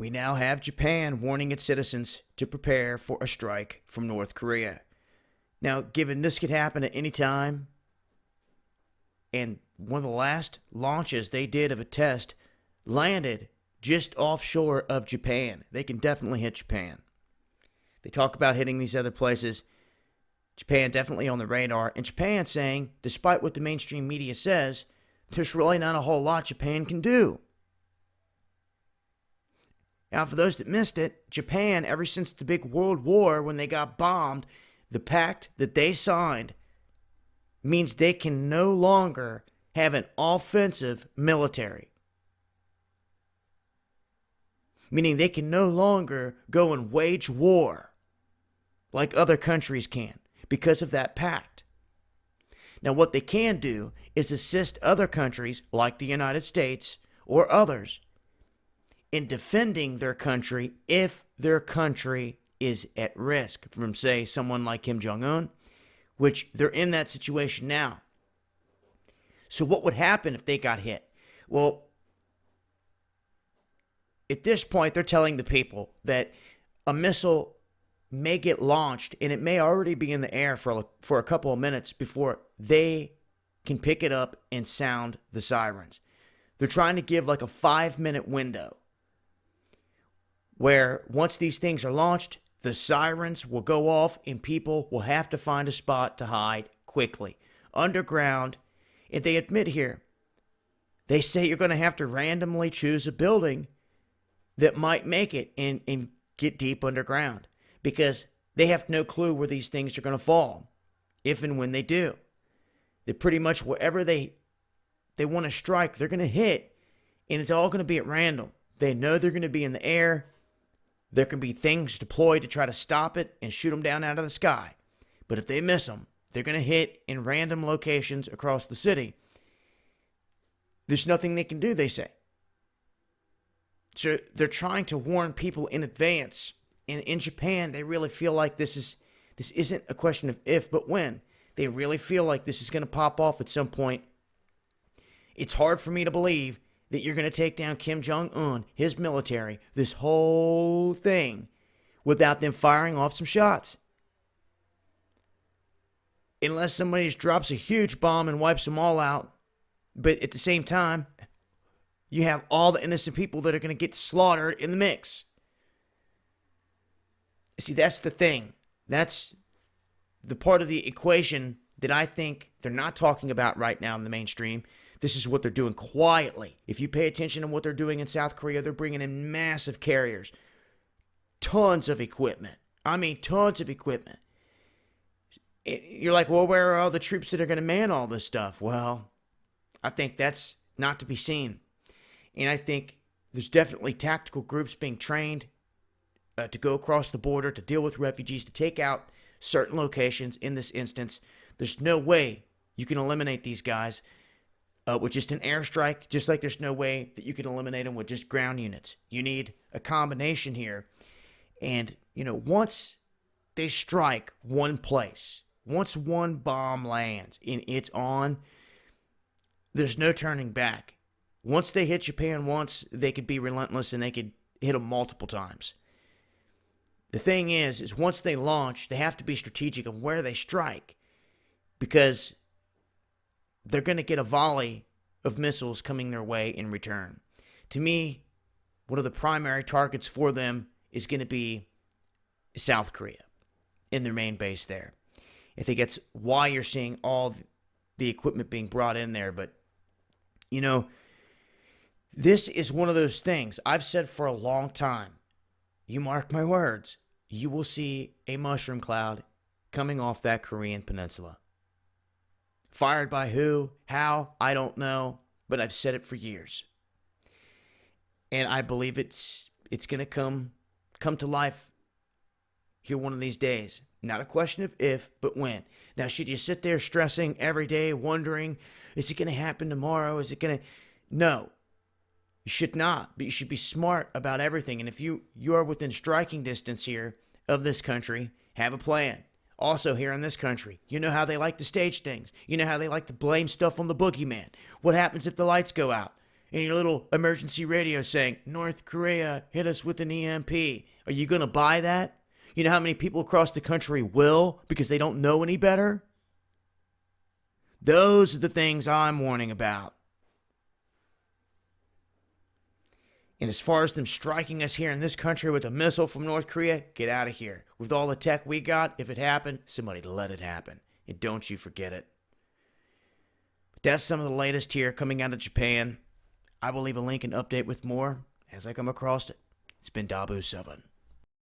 We now have Japan warning its citizens to prepare for a strike from North Korea. Now, given this could happen at any time, and one of the last launches they did of a test landed just offshore of Japan, they can definitely hit Japan. They talk about hitting these other places. Japan definitely on the radar. And Japan saying, despite what the mainstream media says, there's really not a whole lot Japan can do. Now, for those that missed it, Japan, ever since the big World War when they got bombed, the pact that they signed means they can no longer have an offensive military. Meaning they can no longer go and wage war like other countries can because of that pact. Now, what they can do is assist other countries like the United States or others in defending their country if their country is at risk from, say, someone like Kim Jong-un, which they're in that situation now. So what would happen if they got hit? Well, at this point, they're telling the people that a missile may get launched and it may already be in the air for a couple of minutes before they can pick it up and sound the sirens. They're trying to give like a 5-minute window where once these things are launched, the sirens will go off and people will have to find a spot to hide quickly. Underground, and they admit here, they say you're going to have to randomly choose a building that might make it and get deep underground because they have no clue where these things are going to fall, if and when they do. They pretty much wherever they want to strike, they're going to hit, and it's all going to be at random. They know they're going to be in the air. There can be things deployed to try to stop it and shoot them down out of the sky. But if they miss them, they're going to hit in random locations across the city. There's nothing they can do, they say. So they're trying to warn people in advance. And in Japan, they really feel like this isn't a question of if, but when. They really feel like this is going to pop off at some point. It's hard for me to believe that you're going to take down Kim Jong-un, his military, this whole thing, without them firing off some shots. Unless somebody just drops a huge bomb and wipes them all out. But at the same time, you have all the innocent people that are going to get slaughtered in the mix. See, that's the thing. That's the part of the equation that I think they're not talking about right now in the mainstream. This is what they're doing quietly. If you pay attention to what they're doing in South Korea, they're bringing in massive carriers. Tons of equipment. I mean, tons of equipment. You're like, well, where are all the troops that are going to man all this stuff? Well, I think that's not to be seen. And I think there's definitely tactical groups being trained to go across the border, to deal with refugees, to take out certain locations. In this instance, there's no way you can eliminate these guys with just an airstrike, just like there's no way that you can eliminate them with just ground units. You need a combination here. And, once they strike one place, once one bomb lands and it's on, there's no turning back. Once they hit Japan once, they could be relentless and they could hit them multiple times. The thing is once they launch, they have to be strategic of where they strike because they're going to get a volley of missiles coming their way in return. To me, one of the primary targets for them is going to be South Korea in their main base there. I think that's why you're seeing all the equipment being brought in there. But, this is one of those things I've said for a long time. You mark my words, you will see a mushroom cloud coming off that Korean peninsula. Fired by who? How? I don't know, but I've said it for years. And I believe it's going to come to life here one of these days. Not a question of if, but when. Now, should you sit there stressing every day, wondering, is it going to happen tomorrow? Is it going to... No. You should not, but you should be smart about everything. And if you are within striking distance here of this country, have a plan. Also here in this country, you know how they like to stage things. You know how they like to blame stuff on the boogeyman. What happens if the lights go out? in your little emergency radio saying, North Korea hit us with an EMP. Are you going to buy that? You know how many people across the country will because they don't know any better? Those are the things I'm warning about. And as far as them striking us here in this country with a missile from North Korea, get out of here. With all the tech we got, if it happened, somebody let it happen. And don't you forget it. But that's some of the latest here coming out of Japan. I will leave a link and update with more as I come across it. It's been Dabu7.